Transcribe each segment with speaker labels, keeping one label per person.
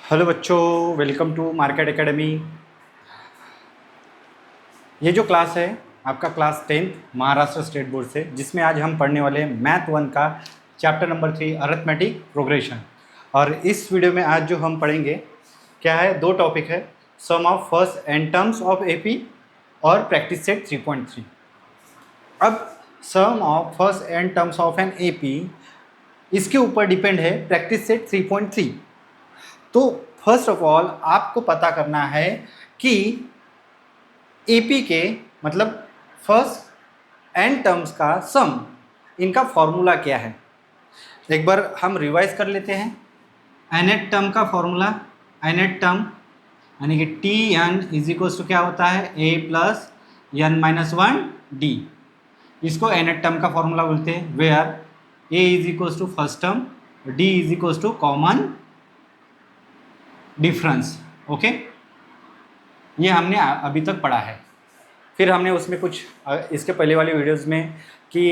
Speaker 1: Hello बच्चों, welcome to market academy. ये जो क्लास है आपका class 10th Maharashtra state board से, जिसमें आज हम पढ़ने वाले हैं मैथ 1 का चैप्टर नंबर 3 अरिथमेटिक प्रोग्रेशन। और इस वीडियो में आज जो हम पढ़ेंगे क्या है, दो टॉपिक है, sum of first n terms of AP और प्रैक्टिस सेट 3.3। अब sum of first n terms of an AP, इसके ऊपर डिपेंड है प्रैक्टिस सेट 3.3। तो फर्स्ट ऑफ ऑल आपको पता करना है कि एपी के मतलब फर्स्ट एन टर्म्स का सम, इनका फॉर्मूला क्या है। एक बार हम रिवाइज कर लेते हैं। एनेट टर्म का फॉर्मूला, एनेट टर्म यानी कि t N is equals to क्या होता है, ए plus N minus one d. इसको एनेट टर्म का फॉर्मूला बोलते हैं, where a is equals to first term, d is equals to common difference. Okay, ये हमने अभी तक पढ़ा है। फिर हमने उसमें कुछ इसके पहले वाली वीडियोस में कि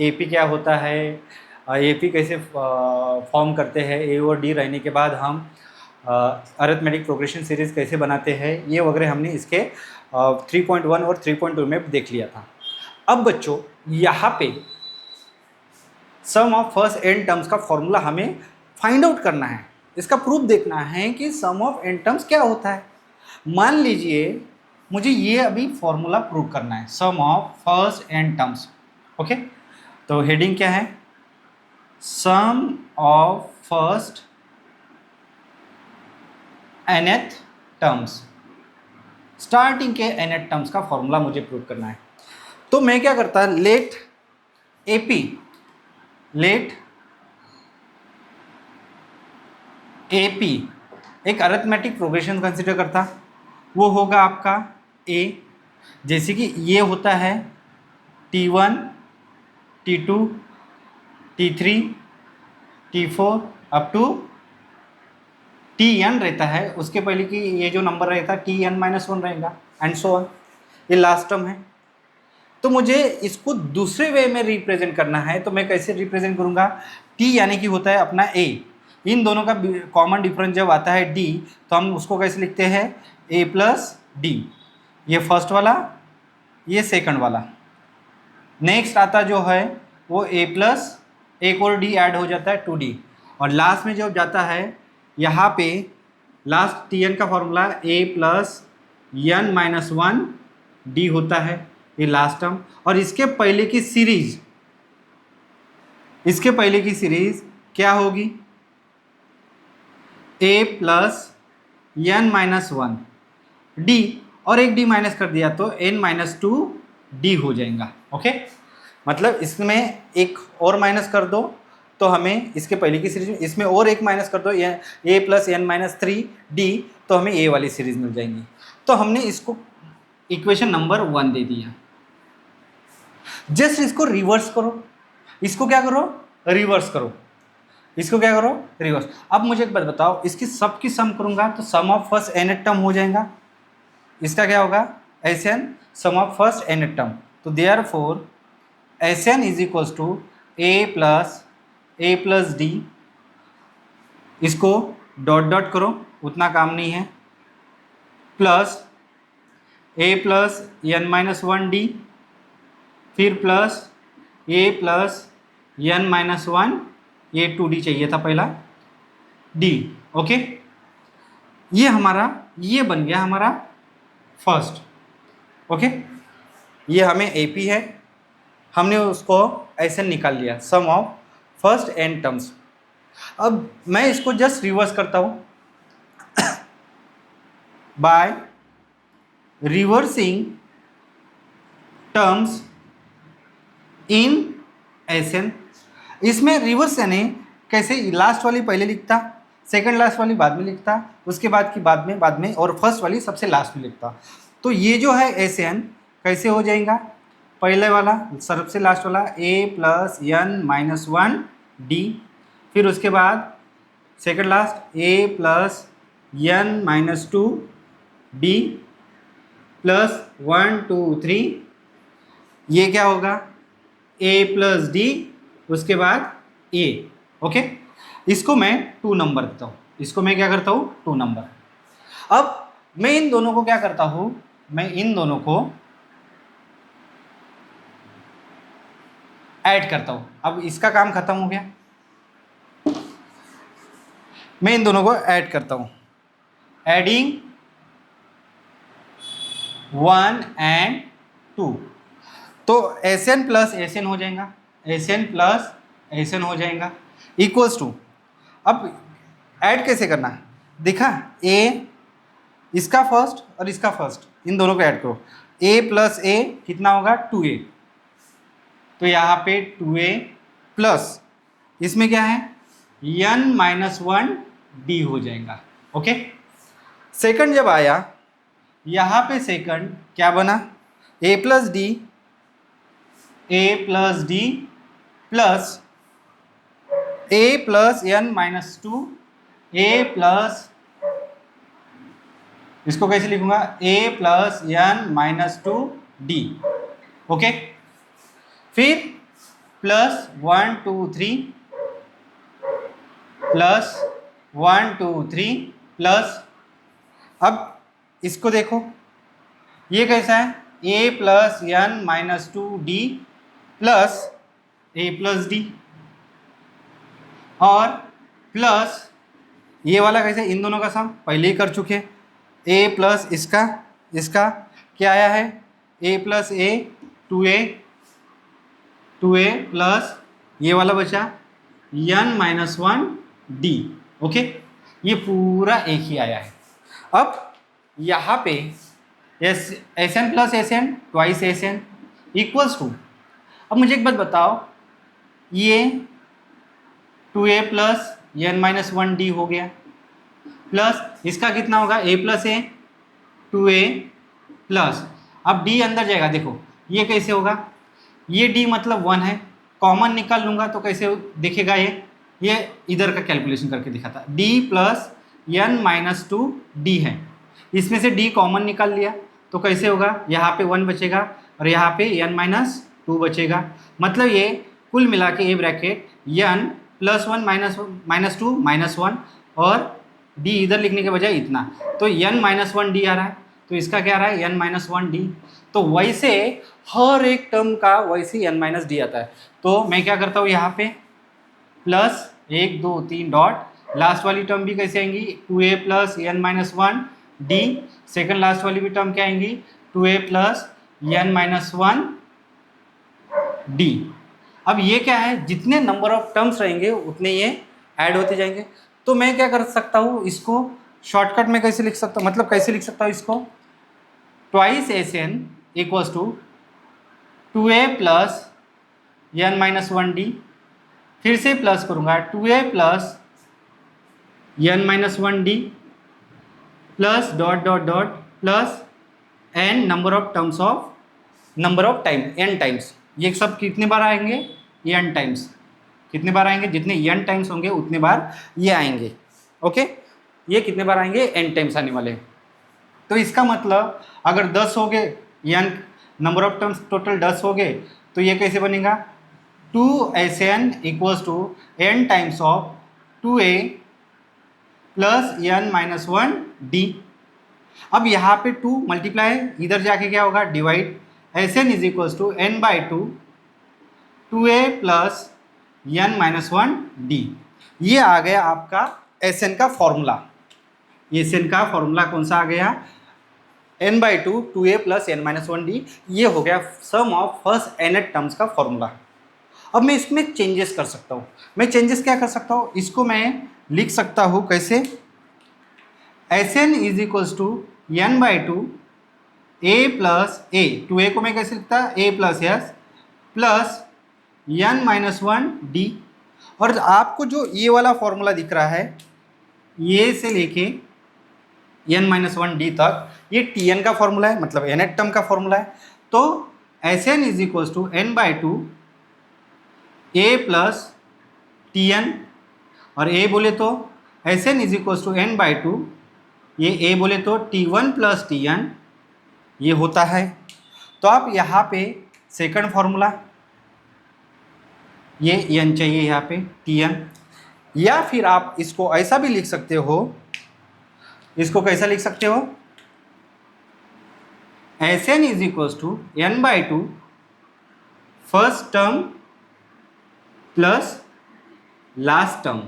Speaker 1: एपी क्या होता है, एपी कैसे फॉर्म करते हैं, ए और डी रहने के बाद हम अरिथमेटिक प्रोग्रेशन सीरीज़ कैसे बनाते हैं, ये वगैरह हमने इसके 3.1 और 3.2 में देख लिया था। अब बच्चों यहाँ पे सम ऑफ फर्स्ट एन टर्म्स का फॉर्मूला हमें फाइंड आउट करना है, इसका प्रूफ देखना है कि सम ऑफ एन टर्म्स क्या होता है। मान लीजिए मुझे ये अभी फॉर्मूला प्रूव करना है, sum of first n terms. Okay, तो हेडिंग क्या है, sum of first nth terms. Starting के nth टर्म्स का फॉर्मूला मुझे प्रूव करना है। तो मैं क्या करता, लेट एपी एक अरिथमेटिक प्रोग्रेशन कंसिडर करता, वो होगा आपका ए, जैसे कि ये होता है T1 T2 T3 T4 up to Tn रहता है। उसके पहले की ये जो नंबर रहता है Tn-1 रहेगा एंड सो ऑन, ये लास्ट टर्म है। तो मुझे इसको दूसरे वे में रिप्रेजेंट करना है, तो मैं कैसे रिप्रेजेंट करूँगा, T यानी कि होता है अपना A, इन दोनों का कॉमन डिफरेंस जब आता है D, तो हम उसको कैसे लिखते हैं, A प्लस डी। ये फर्स्ट वाला, ये सेकंड वाला। नेक्स्ट आता जो है वो A प्लस एक और D ऐड हो जाता है 2D। और लास्ट में जब जाता है यहाँ पे लास्ट Tn का formula A plus n-1 D होता है, ये लास्ट टर्म। और इसके पहले की सीरीज क्या होगी, A प्लस n-1 D, और एक D माइनस कर दिया तो n-2 D हो जाएगा। ओके, मतलब इसमें एक और माइनस कर दो तो हमें इसके पहले की सीरीज में, इसमें और एक माइनस कर दो A प्लस n-3 D, तो हमें A वाली सीरीज मिल जाएंगी। तो हमने इसको इक्वेशन नंबर 1 दे दिया। जस्ट इसको रिवर्स करो, इसको क्या करो, रिवर्स करो, इसको क्या करो, रिवर्स। अब मुझे एक बात बताओ, इसकी सबकी सम करूंगा तो sum of first nth term हो जाएगा, इसका क्या होगा, Sn sum of first nth term. तो therefore Sn is equals to A plus D, इसको डॉट डॉट करो, उतना काम नहीं है, plus A plus n-1 D, फिर प्लस A प्लस n-1, ये 2D चाहिए था पहला, D। ओके, ये हमारा, ये बन गया हमारा फर्स्ट। ओके, ये हमें AP है, हमने उसको ऐसे निकाल लिया, सम ऑफ फर्स्ट एन टर्म्स। अब मैं इसको जस्ट रिवर्स करता हूँ by reversing terms in Sn। इसमें रिवर्स यानी कैसे, लास्ट वाली पहले लिखता, सेकंड लास्ट वाली बाद में लिखता, उसके बाद की बाद में और फर्स्ट वाली सबसे लास्ट में लिखता। तो ये जो है Sn कैसे हो जाएगा, पहले वाला सबसे लास्ट वाला A प्लस n-1 D, फिर उसके बाद second last A plus n-2 D plus 1 2 3, ये क्या होगा A प्लस D, उसके बाद A। ओके, इसको मैं 2 नंबर देता हूँ, इसको मैं क्या करता हूँ 2 नंबर। अब मैं इन दोनों को क्या करता हूँ, मैं इन दोनों को ऐड करता हूँ। अब इसका काम खत्म हो गया, मैं इन दोनों को ऐड करता हूँ, एडिंग 1 एंड 2, तो Sn प्लस Sn हो जाएगा, Sn प्लस Sn हो जाएगा इक्वल्स टू, अब ऐड कैसे करना है देखा, ए इसका फर्स्ट और इसका फर्स्ट, इन दोनों को ऐड करो, a प्लस ए कितना होगा 2a, तो यहाँ पे 2a प्लस इसमें क्या है n माइनस 1 d हो जाएगा। ओके, सेकंड जब आया यहाँ पे सेकंड क्या बना, a plus D plus a plus n minus 2 a plus, इसको कैसे लिखूंगा a plus n minus 2 d। Okay, फिर प्लस 1 2 3 प्लस 1 2 3 प्लस, अब इसको देखो ये कैसा है a plus n minus 2 d plus a plus D, और प्लस ये वाला कैसे, इन दोनों का सम पहले ही कर चुके, a प्लस इसका क्या आया है a plus A 2a plus ये वाला बचा n माइनस 1 d। ओके, ये पूरा एक ही आया है। अब यहाँ पे Sn plus Sn twice Sn equals to, अब मुझे एक बात बताओ, ये 2a plus n minus 1 d हो गया, प्लस इसका कितना होगा a plus A 2a plus, अब d अंदर जाएगा, देखो ये कैसे होगा, ये d मतलब 1 है, कॉमन निकाल लूँगा तो कैसे दिखेगा, ये इधर का कैलकुलेशन करके दिखाता, d plus n minus 2 d है, इसमें से d कॉमन निकाल लिया तो कैसे होगा, यहाँ पे 1 बचेगा और यहाँ पे n माइनस 2 बचेगा, मतलब ये कुल मिला के a bracket n plus 1 minus 2 minus 1 और d इधर लिखने के बजाय इतना, तो n माइनस 1 d आ रहा है, तो इसका क्या आ रहा है n माइनस 1 d, तो वैसे हर एक टर्म का वैसे n माइनस डी आता है, तो मैं क्या करता हूँ यहाँ पे प्लस 1 2 3 डॉट, लास्ट वाली टर्म भी कैसे आएंगी 2a plus n minus 1 d, second last वाली भी टर्म क्या आएंगी 2a plus n minus 1 d। अब ये क्या है, जितने नंबर ऑफ टर्म्स रहेंगे उतने ये ऐड होते जाएंगे, तो मैं क्या कर सकता हूँ, इसको शॉर्टकट में कैसे लिख सकता हूँ, मतलब कैसे लिख सकता हूँ इसको, twice Sn equals to 2a plus n minus 1 d, फिर से प्लस करूँगा 2a plus n minus 1 d plus dot dot dot plus n number of terms of number of time n times, ये सब कितने बार आएंगे, ये n टाइम्स, कितने बार आएंगे, जितने n टाइम्स होंगे उतने बार ये आएंगे। ओके, ये कितने बार आएंगे n टाइम्स आने वाले, तो इसका मतलब अगर 10 हो गए n number of terms total 10 हो गए, तो ये कैसे बनेगा 2Sn equals to n times of 2a plus n minus 1 d। अब यहाँ पे 2 मल्टीप्लाई इधर जाके क्या होगा divide, Sn is equals to n by 2a plus n minus 1 d, ये आ गया आपका Sn का फॉर्मूला। Sn का फॉर्मूला कौन सा आ गया, n by 2a plus n minus 1 d, ये हो गया सम ऑफ फर्स्ट nth टर्म्स का फॉर्मूला। अब मैं इसमें चेंजेस कर सकता हूँ, मैं चेंजेस क्या कर सकता हूँ, इसको मैं लिख सकता हूँ कैसे, Sn is equals to n by 2 a plus A, 2a को मैं कैसे लिखता a plus S plus n minus 1 d, और आपको जो ये वाला फॉर्मूला दिख रहा है ये से लेके n माइनस 1 d तक, ये Tn का फॉर्मूला है, मतलब nth टर्म का फॉर्मूला है, तो Sn is equals to n by 2 a plus Tn, और a बोले तो Sn is equals to n by 2, ये a बोले तो T1 प्लस Tn ये होता है। तो आप यहाँ पे सेकंड फॉर्मूला, ये n चाहिए यहाँ पे Tn, या फिर आप इसको ऐसा भी लिख सकते हो, इसको कैसा लिख सकते हो, Sn is equals to n/2 first term plus last term.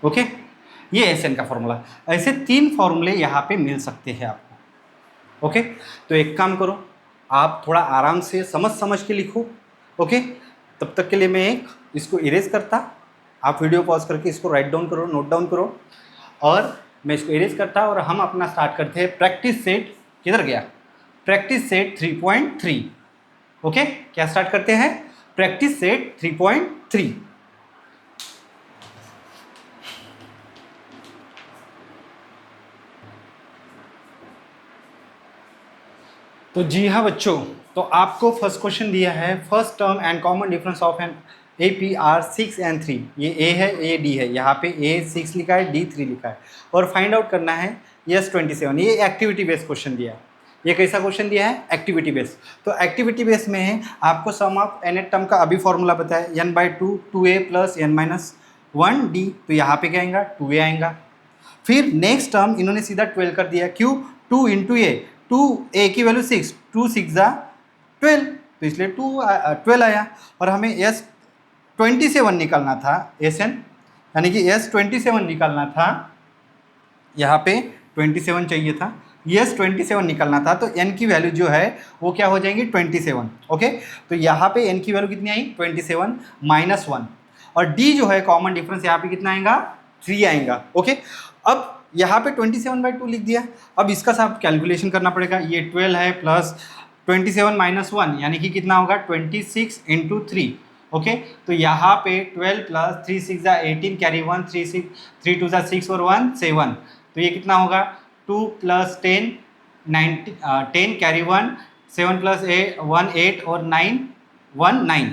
Speaker 1: Okay, ये Sn का फॉर्मूला। ऐसे 3 फॉर्मूले यहाँ पे मिल सकते हैं आपको। ओके, तो एक काम करो, आप थोड़ा आराम से समझ के लिखो। ओके, तब तक के लिए मैं इसको इरेज करता, आप वीडियो पॉज करके इसको राइट डाउन करो, नोट डाउन करो, और मैं इसको इरेज करता और हम अपना स्टार्ट करते हैं प्रैक्टिस सेट। किधर गया? Practice set 3.3। ओके, क्या स्टार्ट करते हैं? Practice set 3.3। तो जी हाँ बच्चों, तो आपको फर्स्ट क्वेश्चन दिया है, first term and common difference of an APR 6 and 3। ये A है, A D है, यहाँ पे A 6 लिखा है, D 3 लिखा है, और फाइंड आउट करना है यस 27। ये एक्टिविटी बेस्ड क्वेश्चन दिया है। ये कैसा क्वेश्चन दिया है? Activity based. तो एक्टिविटी बेस्ड में आपको सम ऑफ n टर्म का अभी फॉर्मूला बताया, n/2 2a प्लस n-1d। तो यहाँ पे क्या आएगा? 2a आएगा। फिर नेक्स्ट टर्म इन्होंने सीधा 12 कर दिया। क्यों? 2 इंटू ए, 2a की वैल्यू 6, 2 6 जा 12, तो इसलिए 12 आया। और हमें S 27 निकालना था, Sn यानी कि S 27 निकालना था, यहाँ पे 27 चाहिए था, S 27 निकालना था। तो n की वैल्यू जो है वो क्या हो जाएंगी? 27। ओके, तो यहाँ पे n की वैल्यू कितनी आई? 27 माइनस 1। और d जो है कॉमन डिफरेंस यहाँ पे कितना आएगा? 3 आएगा। ओके, अब यहाँ पे 27/2 लिख दिया। अब इसका सब कैलकुलेशन करना पड़ेगा। ये 12 है प्लस 27 माइनस 1 यानी कि कितना होगा? 26 इंटू 3। ओके, तो यहाँ पे 12 प्लस 3 6 जा 18, कैरी 1, 3 2 जा 6 और 1 7। तो ये कितना होगा? 2 प्लस 10 90, 10 कैरी 1, 7 प्लस 1 8 और 9 1 9।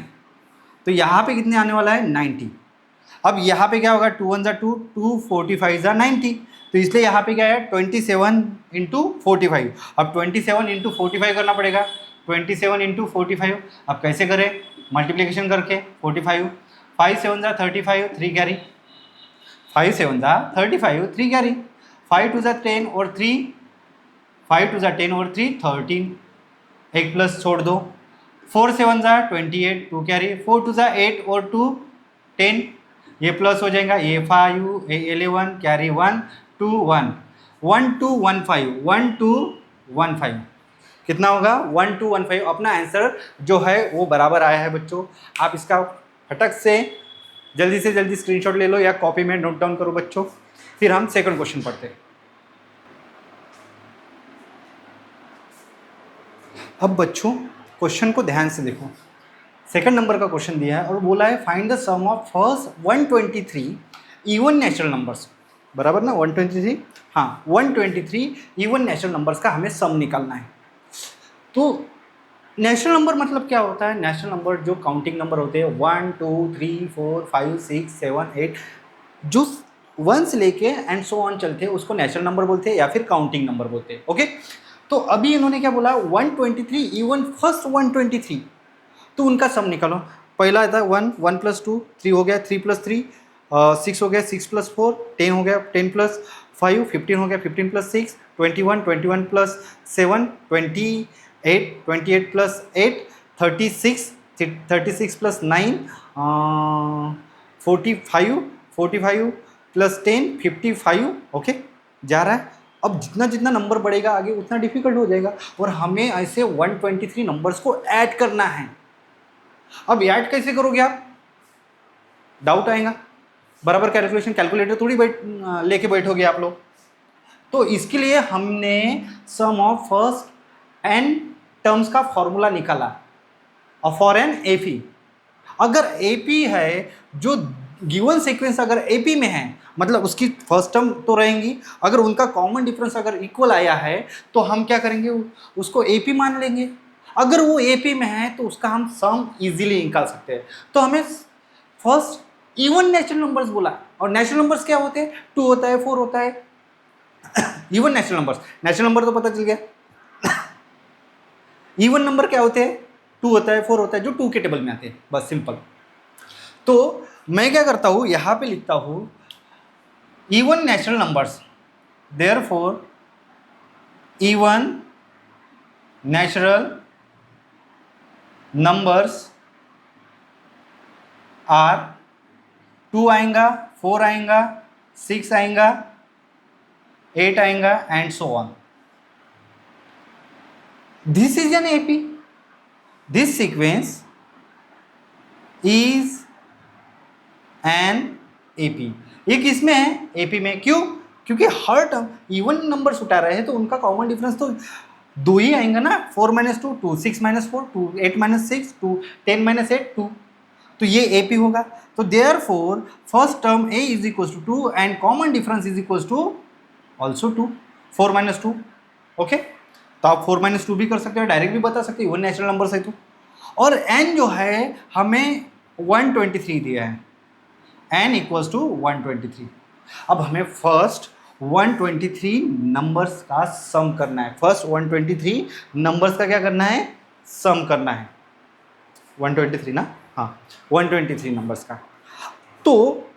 Speaker 1: तो यहाँ पे कितने आने वाला है? 90। अब यहाँ पे क्या होगा? 2 1 जा 2, 2 45 जा 90। तो इसलिए यहाँ पे क्या है? 27 इंटू 45। अब 27 इंटू 45 करना पड़ेगा। 27 इंटू 45 अब कैसे करें? मल्टीप्लिकेशन करके 45, 5 7 जा 35, 3 कैरी, 5 7 जा 35, 3 कैरी, 5 2 जा 10 और 3, 5 2 जा 10 और 3 13, एक प्लस छोड़ दो, 4 7 जा 28, 2 कैरी, 4 2 जा 8 और 2 10, ये प्लस हो जाएगा, ये 5 ये 11 कैरी 1 2 1 1 2 1 5 1 2 1 5। कितना होगा? 1 2 1 5। अपना आंसर जो है वो बराबर आया है बच्चों। आप इसका फटक से जल्दी स्क्रीनशॉट ले लो या कॉपी में नोट डाउन करो बच्चों। फिर हम सेकंड क्वेश्चन पढ़ते हैं। अब बच्चों क्वेश्चन को ध्यान से देखो। सेकंड नंबर का क्वेश्चन दिया है और बोला है find the sum of first 123 even natural numbers. बराबर ना? 123, हाँ 123 इवन नेचुरल नंबर्स का हमें सम निकालना है। तो नेचुरल नंबर मतलब क्या होता है? नेचुरल नंबर जो काउंटिंग नंबर होते हैं 1 2 3 4 5 6 7 8, जो 1 से लेके एंड सो ऑन चलते हैं उसको नेचुरल नंबर बोलते हैं या फिर काउंटिंग नंबर बोलते हैं। ओके, तो अभी इन्होंने क्या बोला? 123 इवन फर्स्ट 123, तो उनका सम निकालो। पहला था 1 1 प्लस 2 3 हो गया, 3 प्लस 3 6 हो गया, 6 प्लस 4 10 हो गया, 10 प्लस 5 15 हो गया, 15 plus 6 21 21 plus 7 28 28 plus 8 36 36 plus 9 45 45 plus 10 55। Okay, जा रहा है। अब जितना जितना नंबर बढ़ेगा आगे उतना डिफिकल्ट हो जाएगा और हमें ऐसे 123 नंबर्स को ऐड करना है। अब ऐड कैसे करोगे आप? डाउट आएगा। बराबर कैलकुलेशन कैलकुलेटर थोड़ी लेके बैठोगे आप लोग। तो इसके लिए हमने सम ऑफ फर्स्ट एन टर्म्स का फॉर्मूला निकाला फॉर एन एपी। अगर एपी है, जो गिवन सीक्वेंस अगर एपी में है मतलब उसकी फर्स्ट टर्म तो रहेंगी, अगर उनका कॉमन डिफरेंस अगर इक्वल आया है तो हम क्या करेंगे? उसको एपी मान लेंगे। अगर वो एपी में है तो उसका हम सम इजीली निकाल सकते हैं। तो हमें फर्स्ट इवन नेचुरल नंबर्स बोला, और नेचुरल नंबर्स क्या होते हैं? 2 होता है, 4 होता है। इवन नेचुरल नंबर तो पता चल गया। इवन नंबर क्या होते हैं? 2 होता है, 4 होता है, जो 2 के टेबल में आते हैं, बस सिंपल। तो मैं क्या करता हूँ, यहाँ पे लिखता हूँ even natural numbers, therefore even natural numbers are, 2 आएगा, 4 आएगा, 6 आएगा, 8 आएगा and so on. This is an AP. This sequence is an AP. ये किसमें है? एपी में. क्यों? क्योंकि हर टर्म इवन नंबर्स उठा रहे हैं तो उनका कॉमन डिफरेंस तो 2 ही आएंगे ना. 4 - 2 2, 6 - 4 2, 8 - 6 2, 10 - 8 2. तो ये एपी होगा. तो therefore first term A is equal to 2 and common difference is equal to also 2, 4 - 2. Okay, तो आप 4 - 2 भी कर सकते हो, डायरेक्ट भी बता सकते हो, इवन नेचुरल नंबर्स है तो. और एन जो है हमें 123 दिया है, n इक्वल्स टू 123. अब हमें फर्स्ट 123 नंबर्स का सम करना है. फर्स्ट 123 नंबर्स का क्या करना है? सम करना है. 123 ना, हाँ 123 नंबर्स का. तो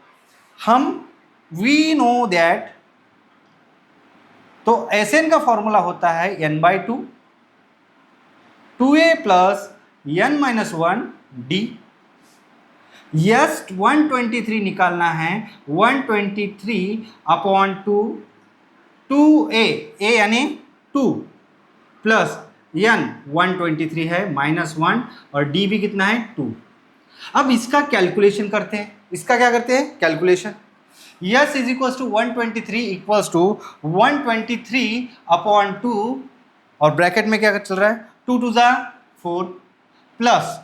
Speaker 1: हम वी नो दैट, तो Sn का फॉर्मूला होता है n/2, 2a plus n - 1 d. Yes 123 निकालना है. 123 अपॉन 2, 2a, a यानी 2 प्लस n 123 है -1 और d भी कितना है 2. अब इसका कैलकुलेशन करते हैं. इसका क्या करते हैं? Calculation. Yes is equal to 123 equals to 123 upon 2 और ब्रैकेट में क्या चल रहा है? 2 2 ज़ा 4 प्लस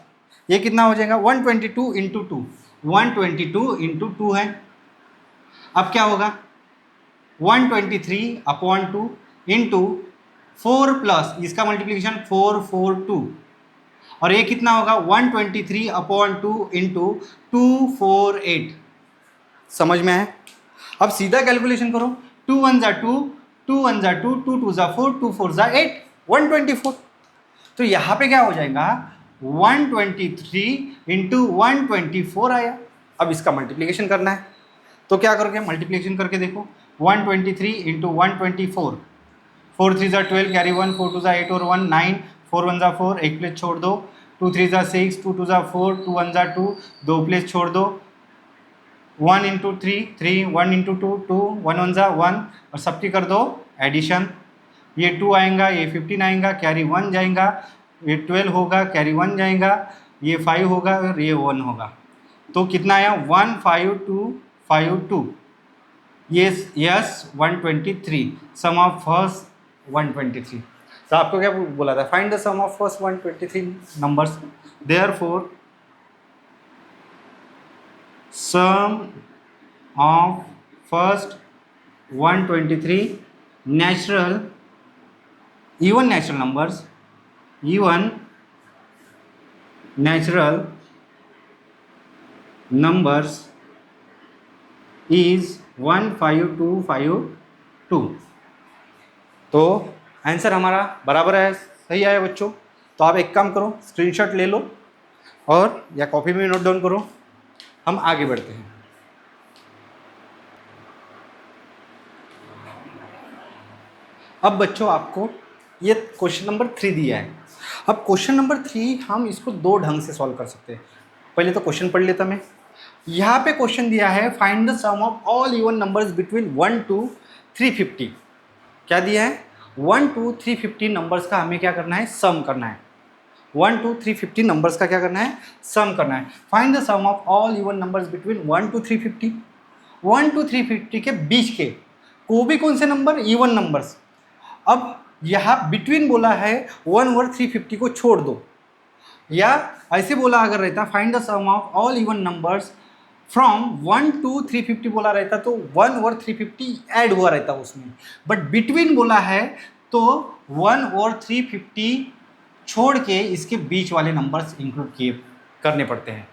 Speaker 1: ये कितना हो जाएगा? 122 इंटू 2, 122 इंटू 2 है. अब क्या होगा? 123 अपॉन 2 इंटू 4 प्लस इसका मल्टीप्लीकेशन 4 4 2 और ये कितना होगा? 123 अपॉन 2 इंटू 248. समझ में है? अब सीधा कैलकुलेशन करो. 2 1 ज़ा 2, 2 1 ज़ा 2, 2 2 ज़ा 4, 2 4 ज़ा 8, 124. तो यहाँ पे क्या हो जाएगा? 123 इंटू 124 आया. अब इसका मल्टीप्लीकेशन करना है तो क्या करोगे? मल्टीप्लीकेशन करके देखो. 123 इंटू 124, 4 3 ज़ा 12 कैरी 1, 4 2 ज़ा 8 और 1 9, 4 1 ज़ा 4, एक प्लेस छोड़ दो. 2 3 ज़ा 6, 2 2 ज़ा 4, 2 1 ज़ा 2, 2 प्लेस छोड़ दो. 1 इंटू 3 3, 1 इंटू 2 2, 1 1 ज़ा 1 और सबकी कर दो एडिशन. ये 2 आएगा, ये 15 आएगा, कैरी 1 जाएगा, ये 12 होगा, कैरी 1 जाएगा, ये 5 होगा और ये 1 होगा. तो कितना आया? 15252. यस 123. Sum of first 123. तो आपको क्या बोला था? Find the sum of first 123 numbers. Therefore sum of first 123 natural even natural numbers, even natural numbers is 15252. तो आंसर हमारा बराबर है, सही आया बच्चों. तो आप एक काम करो, स्क्रीनशॉट ले लो और या कॉपी में नोट डाउन करो. हम आगे बढ़ते हैं. अब बच्चों आपको ये क्वेश्चन नंबर 3 दिया है. अब क्वेश्चन नंबर 3 हम इसको दो ढंग से सॉल्व कर सकते हैं. पहले तो क्वेश्चन पढ़ लेता मैं. यहाँ पे क्वेश्चन दिया है find the sum of all even numbers between 1 to 350. क्या दिया है? 1 to 350 नंबर्स का हमें क्या करना है? सम करना है. 1 to 350 नंबर्स का क्या करना है? सम करना है. Find the sum of all even numbers between 1 to 350. 1 to 350 के बीच के को भी कौन से नंबर? Even numbers. अब यहाँ बिटवीन बोला है, 1 और 350 को छोड़ दो. या ऐसे बोला अगर रहता find the sum of all even numbers from 1 to 350 बोला रहता तो 1 और 350 ऐड हुआ रहता उसमें. बट बिटवीन बोला है तो 1 और 350 छोड़ के इसके बीच वाले नंबर्स इंक्लूड किए करने पड़ते हैं.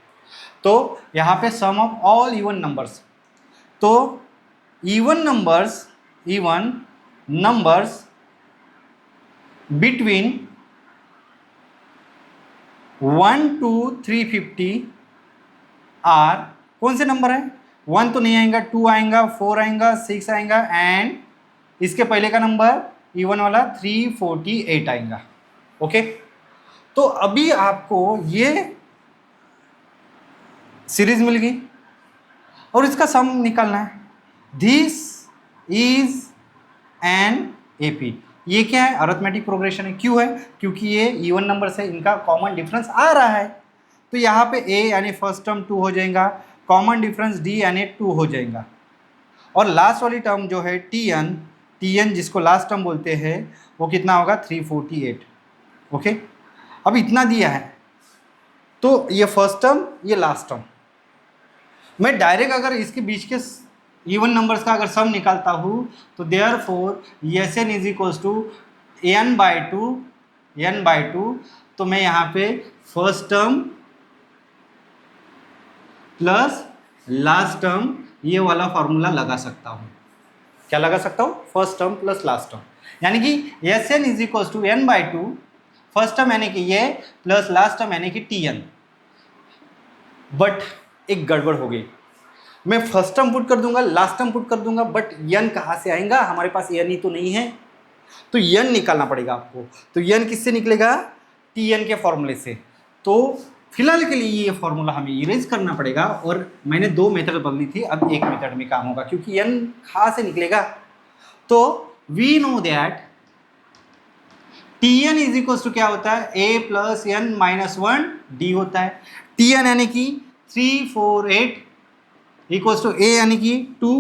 Speaker 1: तो यहाँ पे सम ऑफ ऑल इवन नंबर्स, तो even numbers between 1 to 350 are कौन से नंबर है, 1 तो नहीं आएगा, 2 आएगा, 4 आएगा, 6 आएगा एंड इसके पहले का नंबर इवन वाला 348 आएगा। ओके, तो अभी आपको ये सीरीज मिल गई और इसका सम निकालना है। This is an AP. ये क्या है, अरिथमेटिक प्रोग्रेशन है। क्यों है, क्योंकि ये इवन नंबर से इनका कॉमन डिफरेंस आ रहा है। तो यहाँ पे ए यानी फर्स्ट टर्म 2 हो जाएगा, कॉमन डिफरेंस डी यानी 2 हो जाएगा, और लास्ट वाली टर्म जो है टी एन जिसको लास्ट टर्म बोलते हैं वो कितना होगा 348। ओके, अब इतना दिया है तो ये फर्स्ट टर्म ये लास्ट टर्म, मैं डायरेक्ट अगर इसके बीच के इवन नंबर्स का अगर सम निकालता हूँ तो therefore S N is equals to n/2, तो मैं यहाँ पे first term plus last term ये वाला फॉर्मूला लगा सकता हूँ। क्या लगा सकता हूँ, first term plus last term, यानी कि S N is equals to n/2, first term यानी कि ये प्लस लास्ट टर्म यानी कि टी एन। बट एक गड़बड़ हो गई, मैं फर्स्ट टर्म पुट कर दूंगा, लास्ट टर्म पुट कर दूंगा, बट यन कहाँ से आएगा, हमारे पास यन ही तो नहीं है, तो यन निकालना पड़ेगा आपको। तो यन किससे निकलेगा, टी एन के फॉर्मूले से। तो फिलहाल के लिए ये फॉर्मूला हमें इरेज करना पड़ेगा, और मैंने 2 मेथड बदली थी, अब एक मेथड में काम होगा, क्योंकि यन कहाँ से निकलेगा। तो we know that T N is equal to क्या होता है, ए प्लस एन माइनस 1 डी होता है। टी एन यानी कि 348 इक्वल्स टू ए यानी कि 2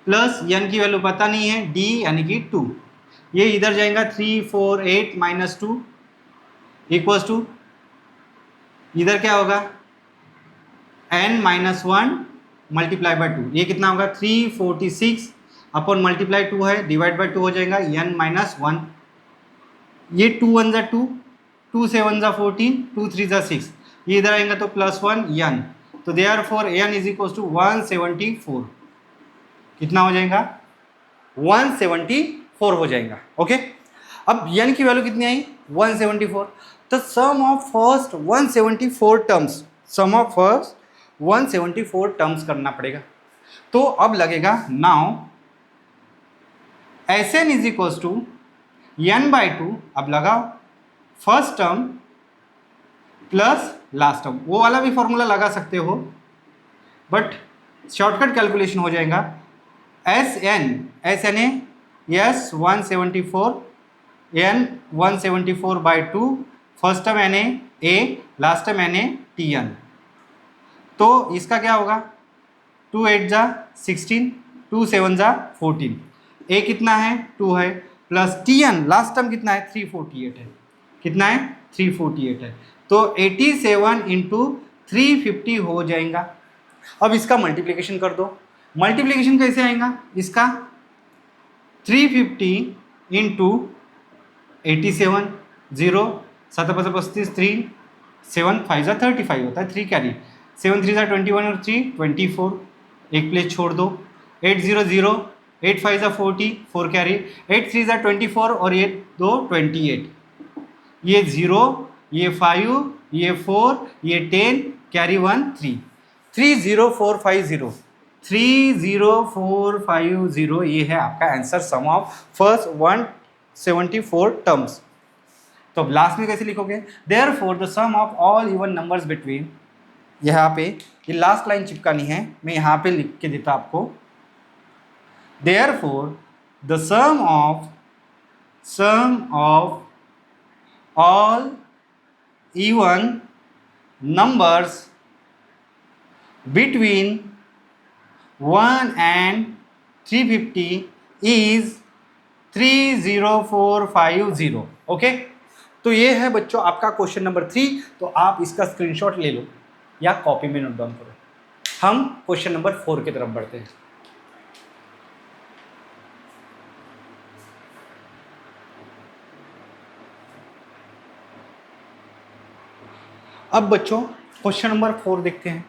Speaker 1: प्लस एन की वैल्यू पता नहीं है, डी यानी कि 2, ये इधर जाएगा 348 माइनस 2 इक्वल्स टू इधर क्या होगा n माइनस 1 मल्टीप्लाई बाय 2, ये कितना होगा 346 अपॉन मल्टीप्लाई 2 है डिवाइड बाय 2 हो जाएगा n माइनस 1, ये 2 1 जा 2, 2 7 जा 14, 2 3 जा 6, ये इधर आएगा तो प्लस 1 n, तो therefore n is equal to 174, कितना हो जाएगा 174 हो जाएगा। ओके, अब n की वैल्यू कितनी आई 174, तो sum of first 174 terms, sum of first 174 terms करना पड़ेगा। तो अब लगेगा now S N is equal to n/2, अब लगाओ first term plus last term, वो वाला भी फॉर्मूला लगा सकते हो बट शॉर्टकट कैलकुलेशन हो जाएगा। S N A yes 174 n 174 by 2, first term N A last term N T N, तो इसका क्या होगा 2 8 जा 16, 2 7 जा 14, ए कितना है 2 है, plus T N last term कितना है 348 है, कितना है 348 है, तो 87 इंटू 350 हो जाएगा। अब इसका मल्टीप्लिकेशन कर दो, मल्टीप्लिकेशन कैसे आएगा इसका 350 इंटू 87, 0 7 5 35, 3 7 5 जा 35 होता है, 3 कैरी, 7 3 जा 21 और 3 24, एक प्लेस छोड़ दो, 8 0 0, 8 5 जा 40, 4 कैरी, 8 3 जा 24 और ये 2 28, ये 0 ये 5 ये 4 ये 10 कैरी 1 3, 30450, 30450, ये है आपका answer sum of first 174 terms. तो अब लास्ट में कैसे लिखोगे, therefore the sum of all even numbers between, यहाँ पे ये लास्ट लाइन चिपकानी है, मैं यहाँ पे लिख के देता आपको, therefore the sum of all even numbers between 1 and 350 is 30450। Okay, तो ये है बच्चों आपका क्वेश्चन नंबर 3। तो आप इसका स्क्रीनशॉट ले लो या कॉपी में नोट डाउन करो। हम क्वेश्चन नंबर 4 की तरफ बढ़ते हैं। अब बच्चों क्वेश्चन नंबर 4 देखते हैं।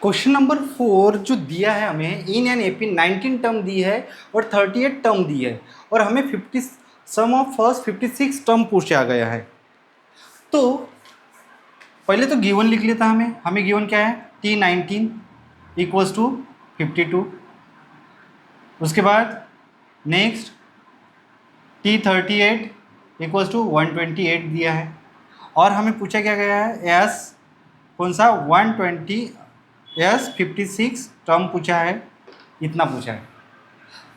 Speaker 1: क्वेश्चन नंबर 4 जो दिया है हमें, इन एन एपी 19 टर्म दी है और 38 टर्म दी है, और हमें 50 सम ऑफ फर्स्ट 56 टर्म पूछा गया है। तो पहले तो गिवन लिख लेता, हमें गिवन क्या है, T19 इक्वल्स टू 52। उसके बाद नेक्स्ट T38 इक्वल्स टू 128 दिया है, और हमें पूछा क्या गया है, एस कौन सा 120 एस 56 टर्म पूछा है, इतना पूछा है।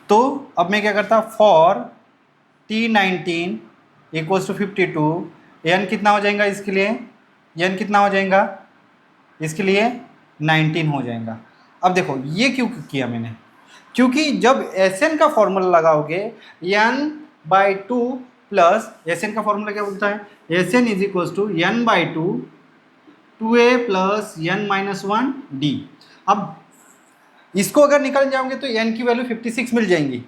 Speaker 1: तो अब मैं क्या करता, for T19 equals to 52, N कितना हो जाएगा इसके लिए, एन कितना हो जाएगा इसके लिए 19 हो जाएगा। अब देखो ये क्यों किया मैंने, क्योंकि जब एस एन का फॉर्मूला लगाओगे N by two plus, S N का फॉर्मूला क्या बोलता है, S N is equals to N by two 2a plus N minus 1 D. अब इसको अगर निकल जाओगे तो n की वैल्यू 56 मिल जाएंगी,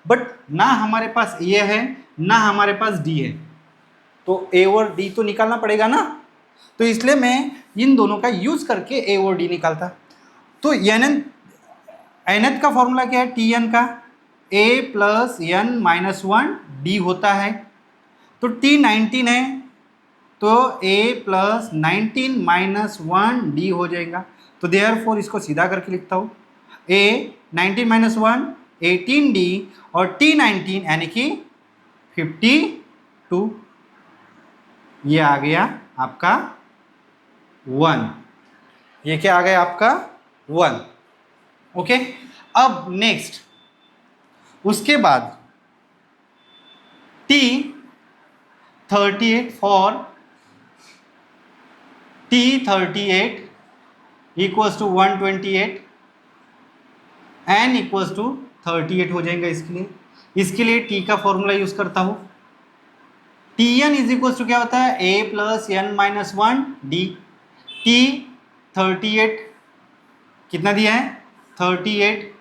Speaker 1: बट ना हमारे पास ये है ना हमारे पास d है, तो a और d तो निकालना पड़ेगा ना, तो इसलिए मैं इन दोनों का यूज करके a और d निकालता। तो nth का फॉर्मूला क्या है, tn का a plus n minus 1 d होता है, तो T19 है तो a प्लस 19 माइनस 1 डी हो जाएगा। तो देयरफॉर इसको सीधा करके लिखता हूँ, a 19 माइनस 1 18d और T19 यानी कि 52, ये आ गया आपका 1, ये क्या आ गया आपका 1। ओके, अब नेक्स्ट उसके बाद T38 for T38 equals to 128, n equals to 38 हो जाएगा इसके लिए t का फॉर्मूला यूज करता हूँ, Tn इज इक्वल्स टू क्या होता है, a plus n minus 1 D. T38 कितना दिया है, 38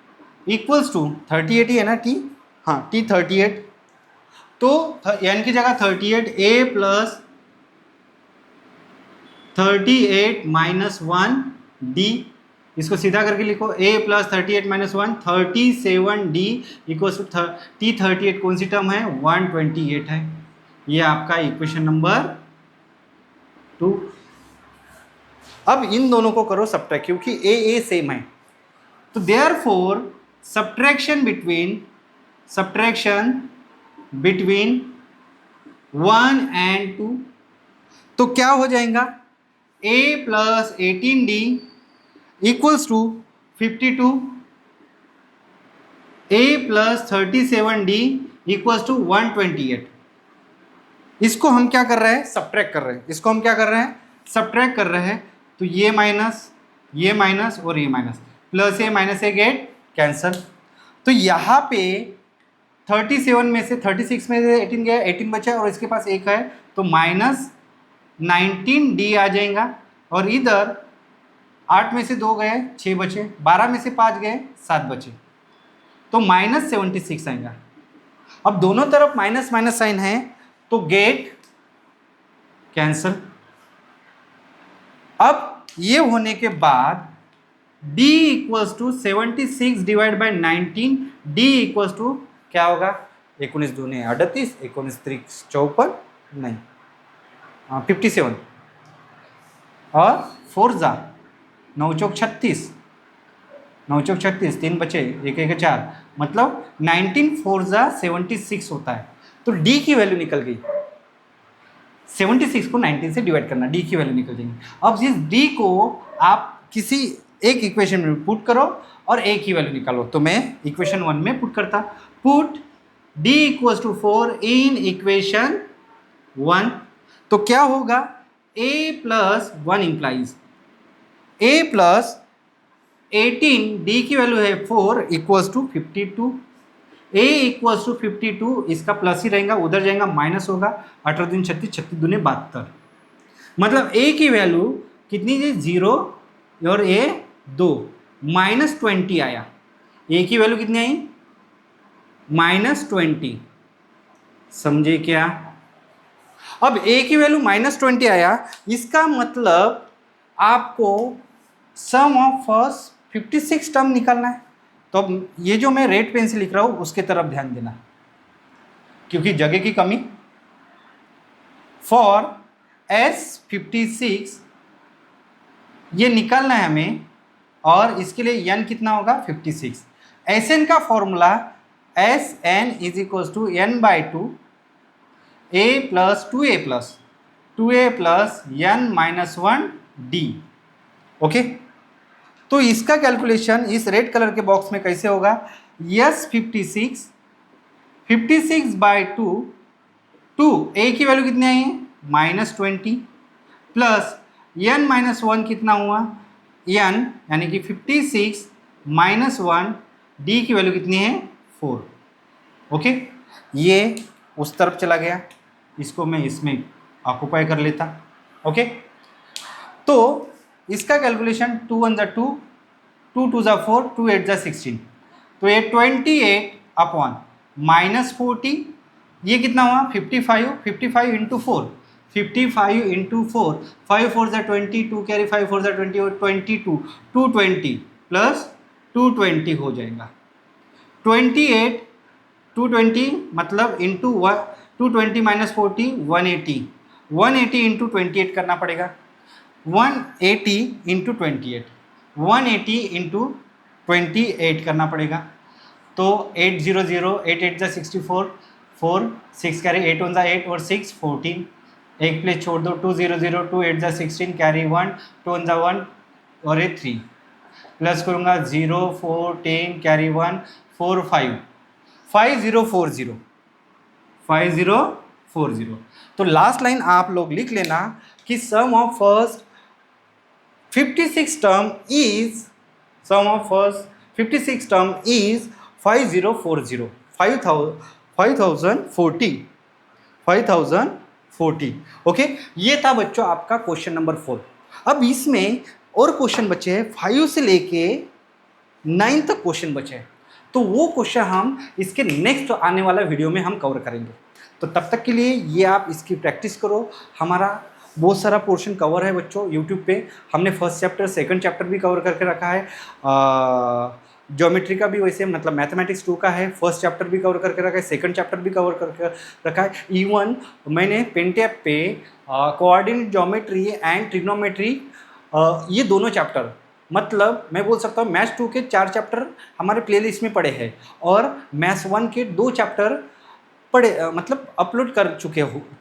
Speaker 1: इक्वल्स टू 38 ही है ना t, हाँ T38, तो n की जगह 38, a प्लस 38 माइनस 1 डी, इसको सीधा करके लिखो, a plus 38 minus 1 37 D equals to T38 कौन सी टर्म है, 128 है। ये आपका इक्वेशन नंबर 2। अब इन दोनों को करो सब्ट्रैक्ट, क्योंकि a सेम है, तो देयरफॉर सब्ट्रैक्शन बिटवीन 1 एंड 2, तो क्या हो जाएगा, a plus 18d equals to 52, a plus 37d equals to 128। इसको हम क्या कर रहे हैं, सब्ट्रैक्ट कर रहे हैं, इसको हम क्या कर रहे हैं, सब्ट्रैक्ट कर रहे हैं, तो ये माइनस और ये माइनस, प्लस ए माइनस ए गेट कैंसल। तो यहाँ पे 37 में से 36 में से 18 गया, 18 बचा और इसके पास एक है, तो माइनस 19d आ जाएगा, और इधर 8 में से 2 गए 6 बचे, 12 में से 5 गए 7 बचे, तो माइनस 76 आएगा। अब दोनों तरफ माइनस माइनस साइन है, तो गेट कैंसल। अब ये होने के बाद d equals to 76 divide by 19, d equals to क्या होगा, 19 दूने 38, 19 त्रिक 54, नहीं 57, और 4 जा 9 चौक 36, 9 चौक 36, 3 बचे, 1 1 4, मतलब 19 4 जा 76 होता है। तो d की वैल्यू निकल गई, 76 को 19 से डिवाइड करना, d की वैल्यू निकल जाएगी। अब इस d को आप किसी एक इक्वेशन में पुट करो और a की वैल्यू निकालो, तो मैं इक्वेशन 1 में पुट करता, put d equals to 4 in equation 1, तो क्या होगा, a plus 1 implies a plus 18, d की वैल्यू है 4 equals to 52, a equals to 52, इसका प्लस ही रहेगा, उधर जाएगा माइनस होगा, 18 दूनी 36, 36 दूनी 72, मतलब a की वैल्यू कितनी थी 0 और a 2, माइनस 20 आया, a की वैल्यू कितनी आई माइनस 20, समझे क्या। अब a की वैल्यू माइनस 20 आया, इसका मतलब आपको सम ऑफ फर्स्ट 56 टर्म निकालना है। तो अब ये जो मैं रेड पेन से लिख रहा हूं उसके तरफ ध्यान देना, क्योंकि जगह की कमी। फॉर S56 ये निकालना है हमें, और इसके लिए n कितना होगा 56। Sn का formula Sn is equal to n by two a plus 2a plus n minus 1 d। Okay, तो इसका कैलकुलेशन इस रेड कलर के बॉक्स में कैसे होगा? यस 56 बाई टू ए की वैल्यू कितनी आई है -20 प्लस n माइनस 1 कितना हुआ n, यानी कि 56 माइनस 1 d की वैल्यू कितनी है 4। ओके, ये उस तरफ चला गया, इसको मैं इसमें ऑक्युपाई कर लेता। ओके, तो इसका कैलकुलेशन 2 1 ज़ा 2, 2 2 ज़ा 4, 2 8 ज़ा 16, तो ये 28 अपॉन -40, ये कितना हुआ 55 इंटू 4, 55 इंटू 4, 5 4 ज़ा 20, 2 कैरी 5 4 ज़ा 20 और 22, 220 प्लस 220 हो जाएगा 28, 220 मतलब इंटू 220 माइनस 40 180, 180 इंटू 28 करना पड़ेगा, 180 इंटू 28, 180 इंटू 28 करना पड़ेगा। तो 800, 8 8 ज़ा 64, 4 6 कैरी 8 1 ज़ा 8 और 6 14, एक प्लेस छोड़ दो, 200, 2 8 ज़ा 16 कैरी 1 2 1 ज़ा 1 और ये 3 प्लस करूँगा 0 4 10 कैरी 1 4 5 5040 5040। तो लास्ट लाइन आप लोग लिख लेना कि sum of first 56 term is 5040 5040। Okay, ये था बच्चों आपका क्वेश्चन नंबर 4। अब इसमें और क्वेश्चन बचे हैं 5 से लेके 9 तक क्वेश्चन बचे हैं, तो वो क्वेश्चन हम इसके नेक्स्ट आने वाला वीडियो में हम कवर करेंगे। तो तब तक के लिए ये आप इसकी प्रैक्टिस करो। हमारा बहुत सारा पोर्शन कवर है बच्चों यूट्यूब पे, हमने फर्स्ट चैप्टर सेकंड चैप्टर भी कवर करके रखा है, ज्योमेट्री का भी वैसे मतलब मैथमेटिक्स 2 का है, फर्स्ट चैप्टर भी कवर करके रखा है, सेकंड चैप्टर भी कवर करके रखा है। इवन मैंने पेंटैप पे कोऑर्डिनेट ज्योमेट्री एंड ट्रिग्नोमेट्री ये दोनों चैप्टर, मतलब मैं बोल सकता हूँ मैथ्स 2 के 4 चैप्टर हमारे प्लेलिस्ट में पड़े हैं और मैथ्स 1 के 2 चैप्टर पढ़े मतलब अपलोड कर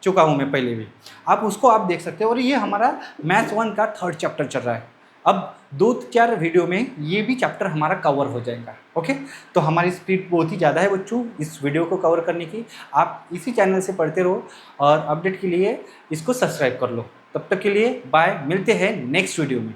Speaker 1: चुका हूँ मैं पहले भी, आप उसको आप देख सकते हो। और ये हमारा मैथ्स 1 का 3rd चैप्टर चल रहा है, अब 2-4 वीडियो में ये भी चैप्टर हमारा कवर हो जाएगा। ओके, तो हमारी स्पीड बहुत ही ज़्यादा है बच्चों इस वीडियो को कवर करने की। आप इसी चैनल से पढ़ते रहो और अपडेट के लिए इसको सब्सक्राइब कर लो। तब तक के लिए बाय, मिलते हैं नेक्स्ट वीडियो में।